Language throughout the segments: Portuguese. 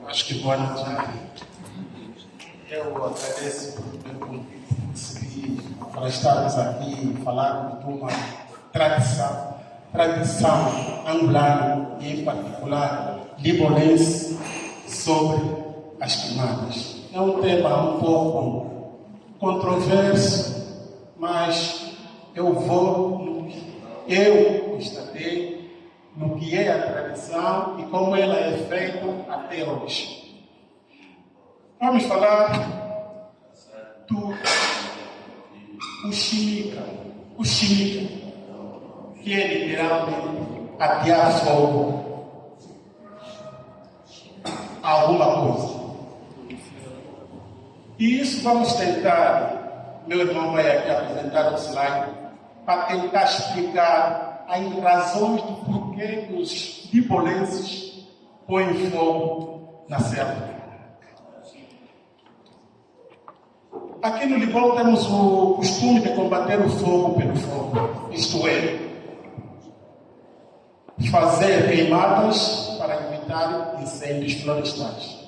Acho que boa noite. Eu agradeço pelo convite que recebi para estarmos aqui falando de uma tradição angolana e, em particular, libanense sobre as queimadas. É um tema um pouco controverso, mas eu constatei no que é a tradição e como ela é feita até hoje. Vamos falar do Uximica, que é literalmente atear fogo a alguma coisa. E isso vamos tentar, meu irmão vai aqui apresentar o slide, para tentar explicar as razões do porquê que os libolenses põem fogo na selva. Aqui no Libão temos o costume de combater o fogo pelo fogo, isto é, fazer queimadas para evitar incêndios florestais.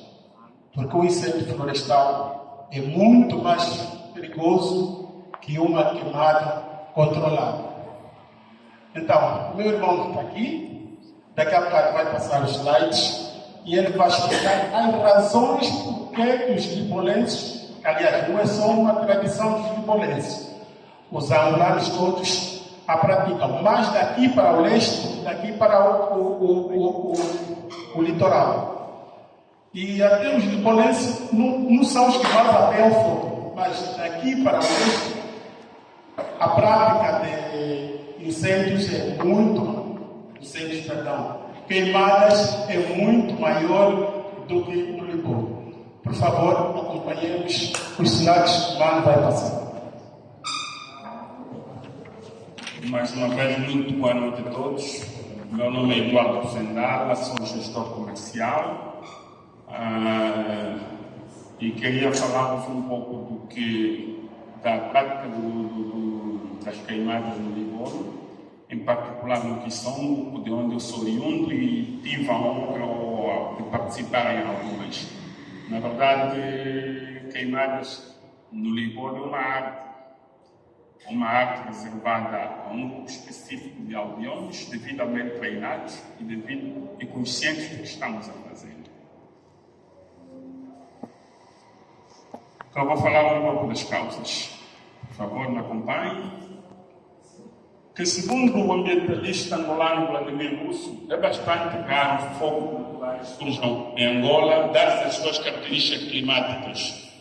Porque o incêndio florestal é muito mais perigoso que uma queimada controlada. Então, meu irmão está aqui, daqui a pouco vai passar os slides e ele vai explicar as razões por que os libolenses, aliás, não é só uma tradição dos libolenses, os angolanos todos a praticam, mas daqui para o leste, daqui para o litoral. E até os libolenses não são os que mais apeam o fogo, mas daqui para o leste, a prática de incêndios queimadas é muito maior do que no Libão. Por favor, acompanhemos os slides que o Mano vai passar. Mais uma vez, muito boa noite a todos. Meu nome é Eduardo Zendala, sou gestor comercial e queria falar-vos um pouco da prática das queimadas no Libório, em particular no Quissongo, de onde eu sou oriundo e tive a honra de participar em algumas. Na verdade, queimadas no Libório é uma arte reservada a um grupo específico de aldeões, devidamente treinados e conscientes do que estamos a fazer. Então, eu vou falar um pouco das causas. Por favor, me acompanhem. Que, segundo o ambientalista angolano Vladimir Russo, é bastante raro o fogo naturais surjam em Angola, dadas as suas características climáticas.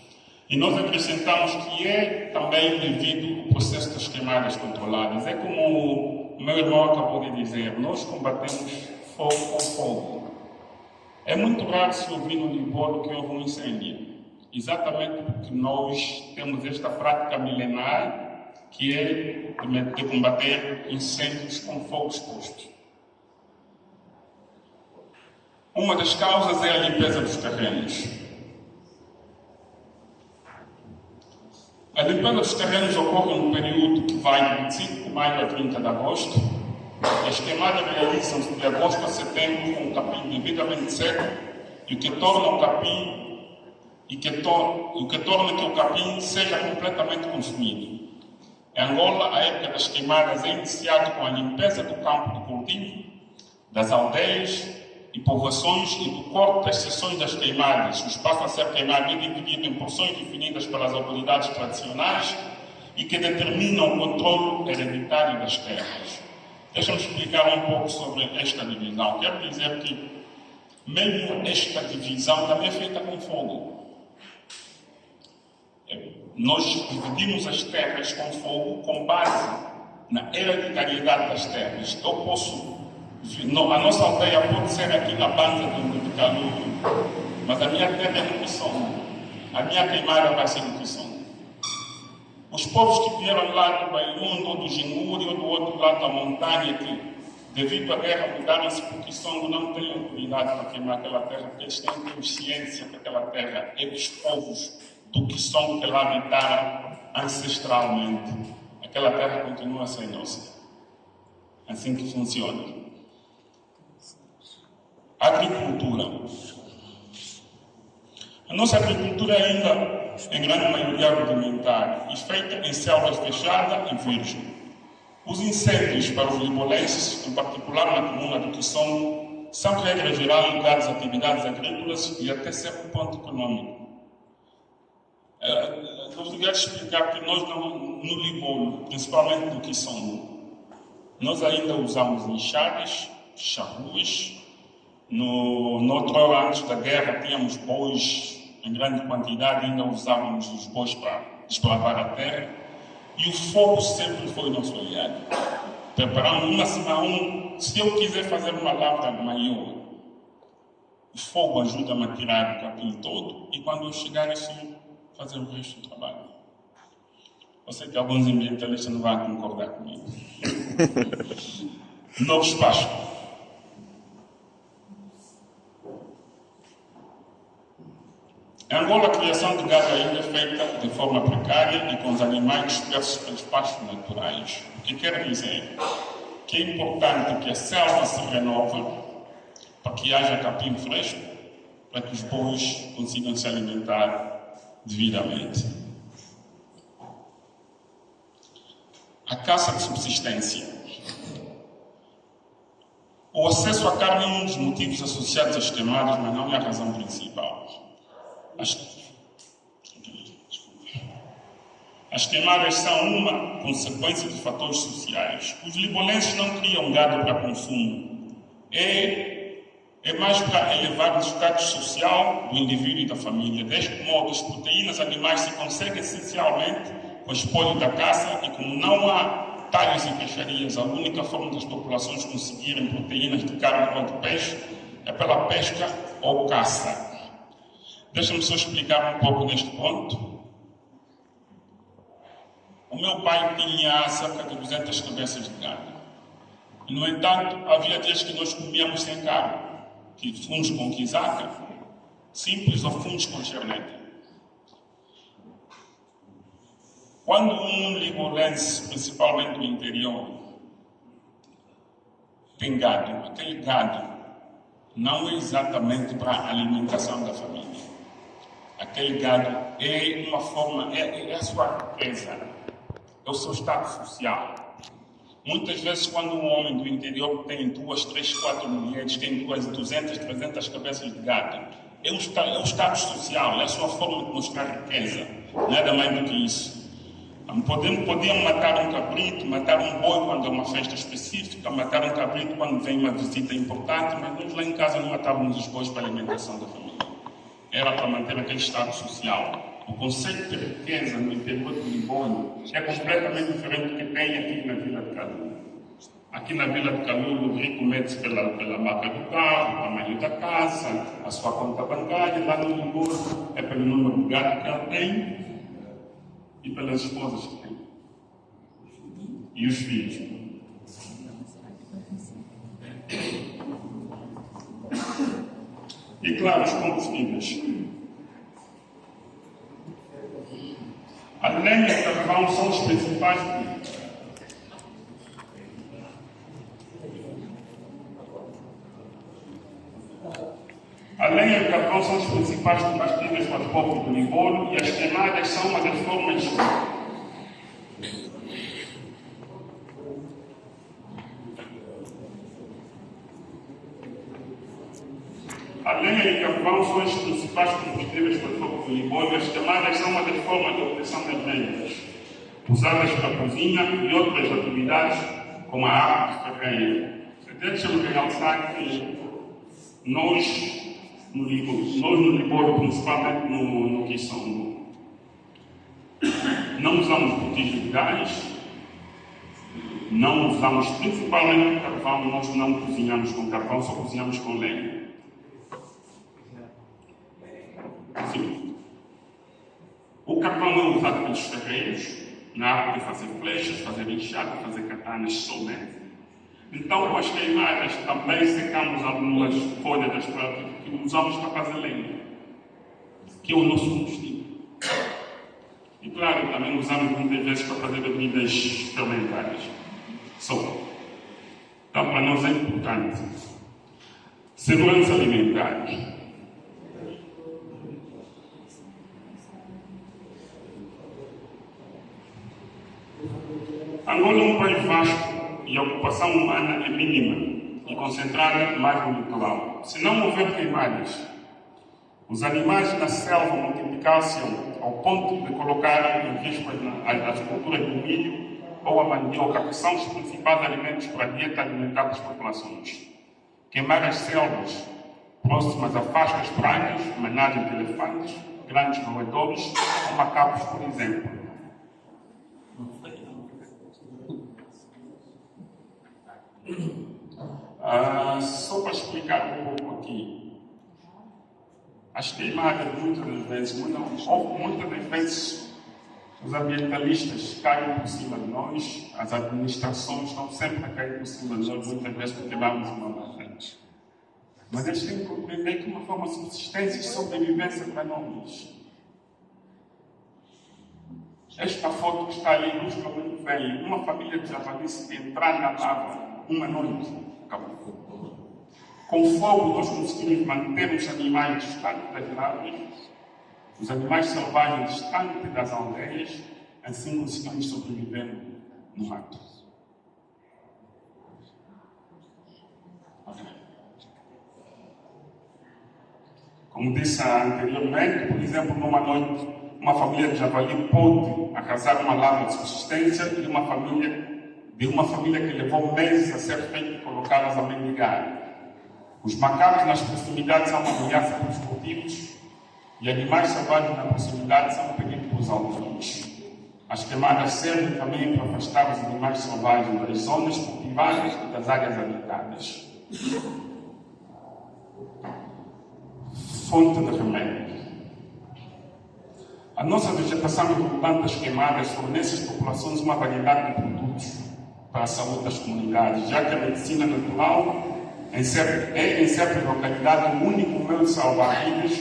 E nós acrescentamos que é também devido ao processo das queimadas controladas. É como o meu irmão acabou de dizer, nós combatemos fogo com fogo. É muito raro se ouvir no Libório que houve um incêndio, exatamente porque nós temos esta prática milenar que é de combater incêndios com fogo exposto. Uma das causas é a limpeza dos terrenos. A limpeza dos terrenos ocorre no período que vai de 25 de maio a 30 de agosto. As queimadas realizam-se de agosto a setembro com o capim devidamente seco e o que torna que o capim seja completamente consumido. Em Angola, a época das queimadas é iniciada com a limpeza do campo de cultivo, das aldeias e povoações e do corte das seções das queimadas. O espaço a ser queimado é dividido em porções definidas pelas autoridades tradicionais e que determinam o controle hereditário das terras. Deixa-me explicar um pouco sobre esta divisão. Quero dizer que, mesmo esta divisão também é feita com fogo. Nós dividimos as terras com fogo com base na hereditariedade das terras. A nossa aldeia pode ser aqui na banda do Calúrio, mas a minha terra é no Quissongo. A minha queimada vai ser no Quissongo. Os povos que vieram lá do Bailundo, ou do Jinguri, ou do outro lado da montanha, que devido à guerra mudaram-se para o Quissongo, não têm autoridade para queimar aquela terra, porque eles têm consciência que aquela terra é dos povos do Quissongo que lá habitaram ancestralmente. Aquela terra continua a ser nossa. Assim que funciona. Agricultura. A nossa agricultura ainda, em grande maioria, rudimentar e feita em selvas fechadas e virgem. Os incêndios para os libolenses, em particular na comuna do Quissongo, são, regra geral, ligados a atividades agrícolas e até certo ponto econômico. Eu devia explicar que nós, no Libolo, principalmente no Quissongo, nós ainda usamos enxadas, charruas. Antes da guerra, tínhamos bois em grande quantidade, ainda usávamos os bois para desbravar a terra. E o fogo sempre foi nosso aliado. Preparamos uma semana, se eu quiser fazer uma lavra maior, o fogo ajuda-me a tirar o capim todo, e quando eu chegar, isso fazer o resto do trabalho. Eu sei que alguns ambientalistas não vão concordar comigo. Novo espaço. Em Angola, a criação de gado ainda é feita de forma precária e com os animais dispersos pelos pastos naturais. O que quer dizer que é importante que a selva se renove para que haja capim fresco, para que os bois consigam se alimentar devidamente. A caça de subsistência. O acesso à carne é um dos motivos associados às queimadas, mas não é a razão principal. As queimadas são uma consequência de fatores sociais. Os libolenses não criam gado para consumo. É mais para elevar o status social do indivíduo e da família. Deste modo, as proteínas animais se conseguem essencialmente com o espólio da caça, e como não há talhos e peixarias, a única forma das populações conseguirem proteínas de carne ou de peixe é pela pesca ou caça. Deixa-me só explicar um pouco neste ponto. O meu pai tinha cerca de 200 cabeças de gado. No entanto, havia dias que nós comíamos sem carne, que fungos com quizaca, simples ou fungos com cherneta. Quando um libolense, principalmente do interior, tem gado, aquele gado não é exatamente para a alimentação da família. Aquele gado é uma forma, é a sua riqueza, é o seu status social. Muitas vezes, quando um homem do interior tem 2, 3, 4 mulheres, tem 200, 300 cabeças de gado, é o status social, é a sua forma de mostrar riqueza, nada mais do que isso. Podemos matar um cabrito, matar um boi quando é uma festa específica, matar um cabrito quando vem uma visita importante, mas nós lá em casa não matávamos os bois para a alimentação da família. Era para manter aquele estado social. O conceito de riqueza no interior do Libolo é completamente diferente do que tem aqui na Vila de Calulo. Aqui na Vila de Calulo, o rico mete-se pela marca do carro, o tamanho da casa, a sua conta bancária. Lá no Libolo é pelo número de gado que ela tem e pelas esposas que tem. E os filhos. E claro, os combustíveis. A lenha e o carvão são os principais. A lenha e o carvão são os principais combustíveis para o povo do Libolo, e as queimadas são uma das formas. A lenha e o carvão são os principais combustíveis para o fogo do Libolo, e as queimadas são uma das formas de obtenção das lenhas, usadas para a cozinha e outras atividades, como a arte ferreira. Deixa-me realçar que nós no Libolo, principalmente no Quissongo, não usamos botijas de gás, não usamos principalmente carvão, nós não cozinhamos com carvão, só cozinhamos com lenha. Sim. O carvão é usado pelos ferreiros na arte de fazer flechas, fazer enxada, fazer katanas somente. Então, com as queimadas, também secamos algumas folhas das plantas que usamos para fazer lenha, que é o nosso combustível. E claro, também usamos muitas vezes para fazer bebidas fermentadas. Então, para nós é importante. Segurança alimentar. Angola é um país vasto e a ocupação humana é mínima e concentrada mais no litoral. Se não houver queimadas, os animais na selva multiplicar-se ao ponto de colocar em risco as culturas do milho ou a mandioca, que são os principais alimentos para a dieta alimentar das populações. Queimar as selvas próximas a fastas pragas, manadas de elefantes, grandes roedores ou macacos, por exemplo. Só para explicar um pouco aqui, as queimadas muitas das vezes os ambientalistas caem por cima de nós, as administrações estão sempre a cair por cima de nós, muitas vezes porque queimamos uma bastante. Mas eles têm que compreender que uma forma de subsistência e sobrevivência para nós. Esta foto que está ali ilustra muito bem uma família de javalis que entrar na lava uma noite. Com fogo nós conseguimos manter os animais distantes das árvores, os animais selvagens distantes das aldeias, assim conseguimos sobreviver no mato. Como disse anteriormente, por exemplo, numa noite, uma família de javali pôde arrasar uma lava de subsistência de uma família que levou meses a ser feita e colocá-las a mendigar. Os macacos nas proximidades são uma ameaça para os cultivos e animais selvagens na proximidade são um perigo para os aldeões. As queimadas servem também para afastar os animais selvagens das zonas cultivadas e das áreas habitadas. Fonte de remédio. A nossa vegetação e plantas queimadas fornece às populações uma variedade de produtos para a saúde das comunidades, já que a medicina natural é em certas localidades o único meio de salvar vidas,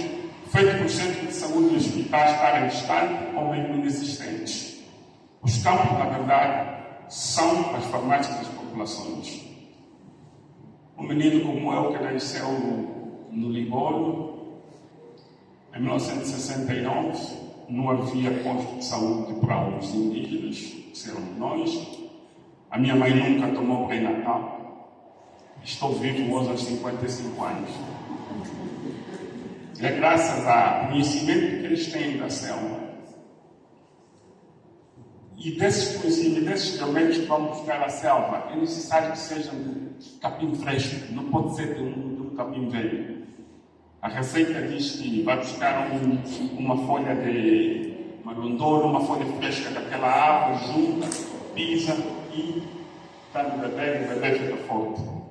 feito por centros de saúde e hospitais estarem distantes ou mesmo inexistentes. Os campos, na verdade, são as farmácias das populações. Um menino como eu, que nasceu no Libório, em 1969, não havia posto de saúde para os indígenas, que eram nós. A minha mãe nunca tomou pré-natal. Estou vivo hoje aos 55 anos. É graças ao conhecimento que eles têm da selva. E desses conhecimentos, desses remédios que vão buscar a selva, é necessário que sejam de capim fresco, não pode ser de um capim velho. A receita diz que vai buscar uma folha de malondouro, uma folha fresca daquela árvore, junta, pisa e dá no bebê, o bebê fica forte.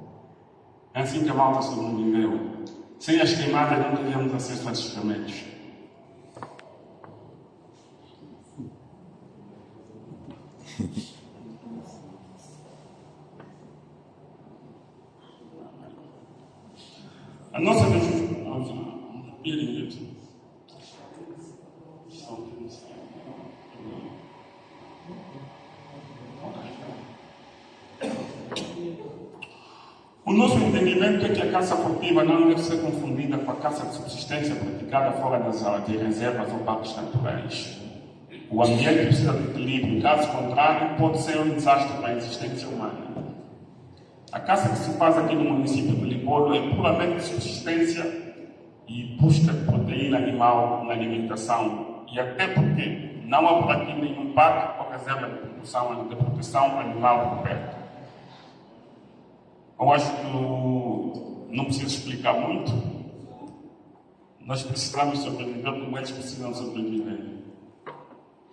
É assim que a malta sobreviveu. Sem as queimadas não teríamos acesso a esses remédios. A nossa O nosso entendimento é que a caça furtiva não deve ser confundida com a caça de subsistência praticada fora das reservas ou parques naturais. O ambiente precisa de equilíbrio, caso contrário, pode ser um desastre para a existência humana. A caça que se faz aqui no município de Libório é puramente de subsistência e busca de proteína animal na alimentação, e até porque não há por aqui nenhum parque ou reserva de proteção animal por perto. Eu acho que não preciso explicar muito. Nós precisamos sobreviver como eles precisam sobreviver.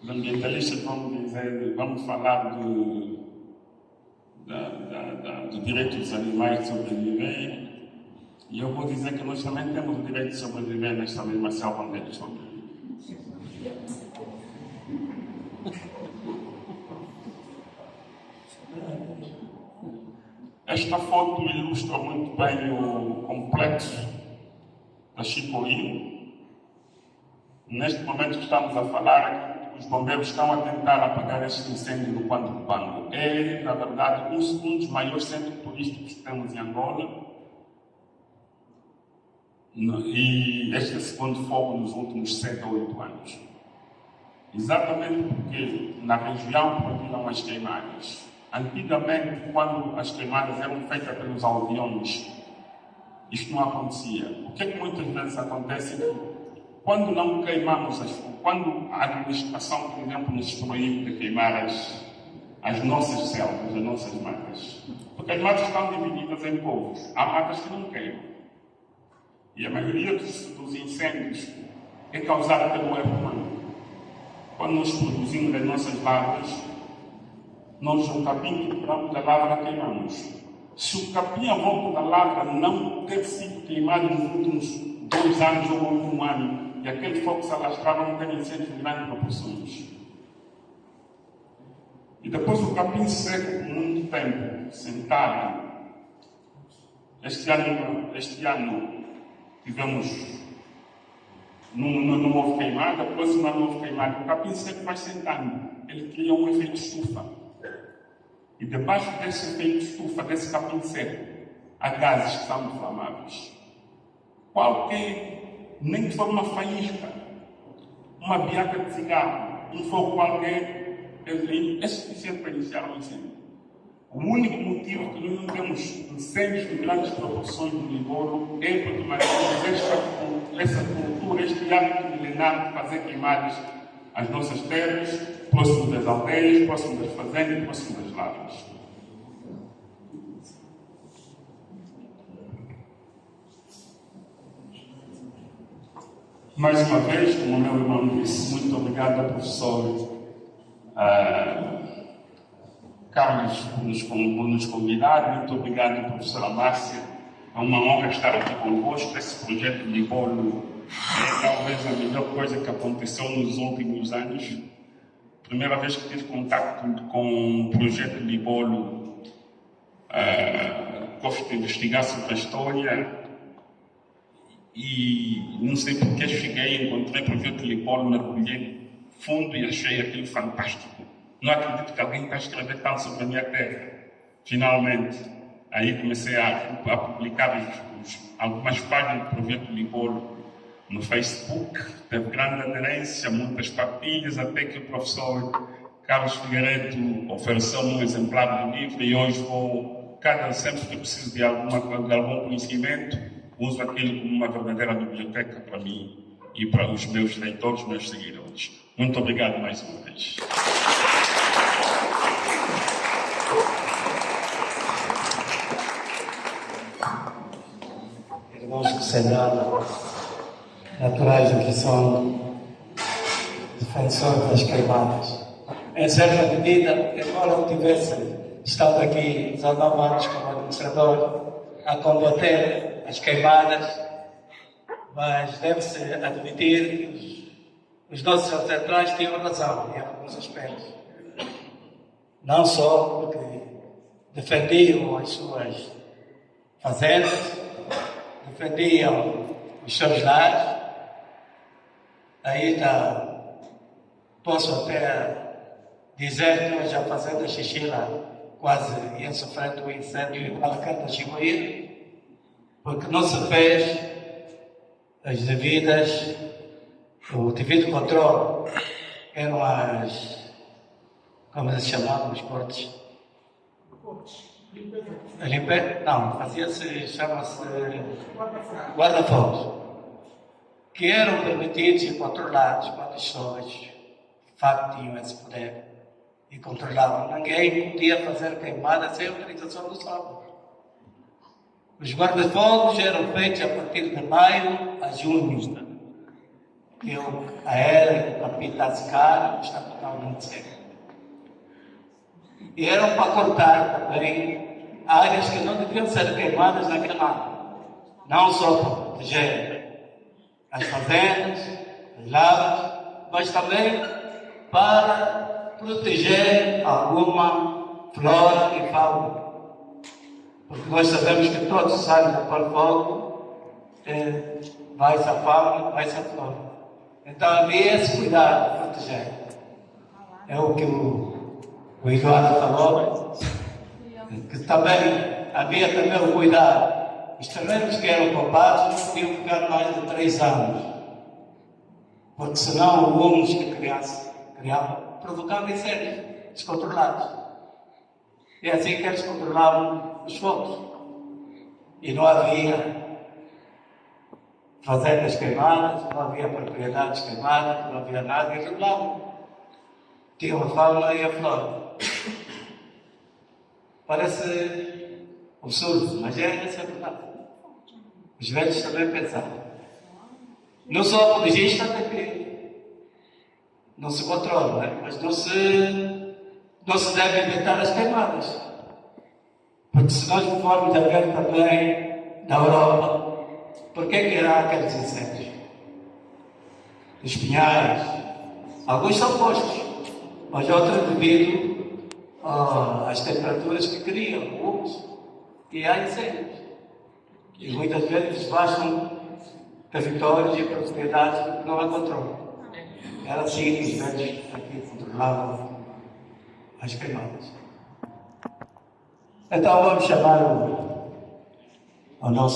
Os ambientalistas vamos falar do direito dos animais de sobreviver, e eu vou dizer que nós também temos o direito de sobreviver nesta mesma selva onde eles sobrevivem. Esta foto ilustra muito bem o complexo da Chicoio. Neste momento que estamos a falar, os bombeiros estão a tentar apagar este incêndio no Quando do Bango. É, na verdade, um dos maiores centros turísticos que temos em Angola. E este é o segundo fogo nos últimos 7 ou 8 anos. Exatamente porque na região proviram as queimadas. Antigamente, quando as queimadas eram feitas pelos aldeões, isto não acontecia. O que é que muitas vezes acontece? Quando não queimamos, quando a administração, por exemplo, nos proíbe de queimar as nossas selvas, as nossas matas, porque as matas estão divididas em povos. Há matas que não queimam. E a maioria dos incêndios é causada pelo erro humano. Quando nós produzimos as nossas lavras, nós o capim que tiramos da lavra queimamos. Se o capim à volta da lavra não ter sido queimado nos últimos 2 anos ou 1 ano, e aquele fogo se alastrava, não tem incêndio de grandes proporções. E depois o capim seco por muito tempo, sentado. Este ano tivemos, não houve queimada, depois não houve queimada. O capim seco vai sentando, ele cria um efeito estufa. E debaixo desse efeito estufa, desse capim seco, há gases que são inflamáveis. Nem que for uma faísca, uma biaca de cigarro, um fogo qualquer, é suficiente para iniciar um incêndio. O único motivo que nós não temos incêndios de grandes proporções no Mindoro é porque mantivemos essa cultura, este hábito milenar de fazer queimadas às nossas terras, próximo das aldeias, próximo das fazendas, próximo das lavras. Mais uma vez, como o meu irmão disse, muito obrigado ao professor Carlos por nos convidar, muito obrigado, professora Márcia. É uma honra estar aqui convosco. Esse projeto de Libolo é talvez a melhor coisa que aconteceu nos últimos anos. Primeira vez que tive contato com o projeto de Libolo, gosto de investigar sobre a história. E não sei porque cheguei, encontrei o projeto de Libolo, mergulhei fundo e achei aquilo fantástico. Não acredito que alguém está a escrever tanto sobre a minha terra. Finalmente, aí comecei a publicar algumas páginas do projeto de Libolo no Facebook. Teve grande aderência, muitas partilhas, até que o professor Carlos Figueiredo ofereceu-me um exemplar do livro e hoje sempre que preciso de algum conhecimento, uso aquilo como uma verdadeira biblioteca para mim e para os meus leitores, meus seguidores. Muito obrigado mais uma vez. Irmãos do Senado, naturais que são defensores das queimadas. Em certa medida, embora eu tivesse estado aqui 19 anos como administrador a combater as queimadas, mas deve-se admitir que os nossos ancestrais tinham razão em alguns aspectos. Não só porque defendiam as suas fazendas, defendiam os seus lares. Ainda posso até dizer que hoje a fazenda Xixila quase ia sofrendo um incêndio igual a cada Chicoíra, porque não se fez o devido controle. Eram como se chamavam os cortes? Não, chama-se guarda-fogos, que eram permitidos e controlados quando os pessoas de facto tinham esse poder e controlavam. Ninguém podia fazer queimada sem autorização do Estado. Os guarda-fogos eram feitos a partir de maio a junho, que a era, o capitão Zicaro, está totalmente seco. E eram para cortar também áreas que não deviam ser queimadas naquele ano. Não só para proteger as fazendas, as lavras, mas também para proteger alguma flora e fauna. Porque nós sabemos que todos os anos após fogo vai-se a fauna, vai-se a flora. Então havia esse cuidado de proteger. É o que o Eduardo falou, que também havia também o cuidado. Os terrenos que eram poupados não podiam ficar mais de 3 anos, porque senão o humus que provocando incêndios descontrolados. É assim que eles controlavam os fogos. E não havia fazendas queimadas, não havia propriedades queimadas, não havia nada, e regulavam. Tinham a fauna e a flora. Parece absurdo, mas essa é a verdade. Os velhos também pensavam. Não sou apologista até que não se controla, né? Mas não se deve evitar as queimadas. Porque se nós formos a ver também na Europa, por que há aqueles incêndios? Os pinhais, alguns são postos, mas outros devido às temperaturas que criam, e há incêndios. E muitas vezes bastam territórios e propriedades que não há controle. Era assim que os velhos aqui controlavam as queimadas. Então vamos chamar o nosso